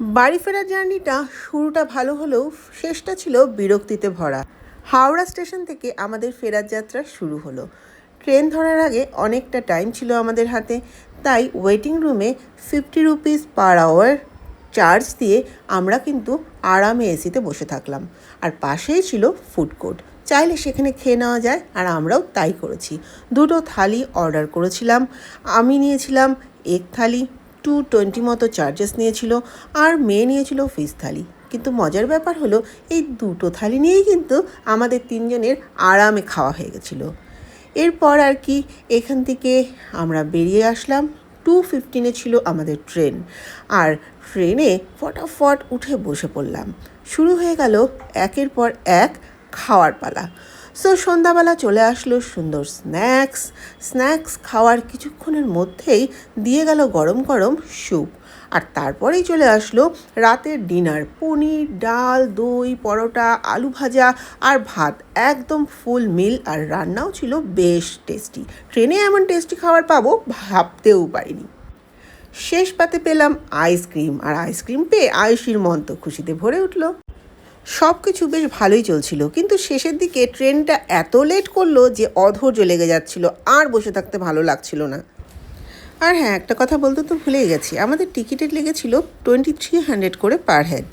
বাড়ি ফেরার জার্নিটা শুরুটা ভালো হলেও শেষটা ছিল বিরক্তিতে ভরা। হাওড়া স্টেশন থেকে আমাদের ফেরার যাত্রা শুরু হলো। ট্রেন ধরার আগে অনেকটা টাইম ছিল আমাদের হাতে, তাই ওয়েটিং রুমে 50 রুপিস পার আওয়ার চার্জ দিয়ে আমরা কিন্তু আরামে এসিতে বসে থাকলাম। আর পাশেই ছিল ফুড কোর্ট, চাইলে সেখানে খেয়ে নেওয়া যায়, আর আমরাও তাই করেছি। দুটো থালি অর্ডার করেছিলাম। আমি নিয়েছিলাম এগ থালি, 220 মতো চার্জেস নিয়েছিল, আর মেয়ে নিয়েছিল ফিশ থালি। কিন্তু মজার ব্যাপার হলো এই দুটো থালি নিয়েই কিন্তু আমাদের তিনজনের আরামে খাওয়া হয়ে গেছিলো। এরপর আর কি এখান থেকে আমরা বেরিয়ে আসলাম। 2:15 ছিল আমাদের ট্রেন, আর ট্রেনে ফটাফট উঠে বসে পড়লাম। শুরু হয়ে গেল একের পর এক খাওয়ার পালা। সন্ধ্যাবেলা চলে আসলো সুন্দর স্ন্যাক্স খাওয়ার কিছুক্ষণের মধ্যেই দিয়ে গেল গরম গরম স্যুপ। আর তারপরেই চলে আসলো রাতের ডিনার, পনির, ডাল, দই, পরোটা, আলু ভাজা আর ভাত, একদম ফুল মিল। আর রান্নাও ছিল বেশ টেস্টি। ট্রেনে এমন টেস্টি খাবার পাবো ভাবতেও পারিনি। শেষ পাতে পেলাম আইসক্রিম, আর আইসক্রিম পেয়ে আয়ুষীর মন তো খুশিতে ভরে উঠল। সব কিছু বেশ ভালোই চলছিল, কিন্তু শেষের দিকে ট্রেনটা এত লেট করলো যে অধৈর্য লেগে যাচ্ছিল, আর বসে থাকতে ভালো লাগছিল না। আর হ্যাঁ, একটা কথা বলতে তো ভুলেই গেছি, আমাদের টিকিটের লেগেছিল 2300 করে পার হেড।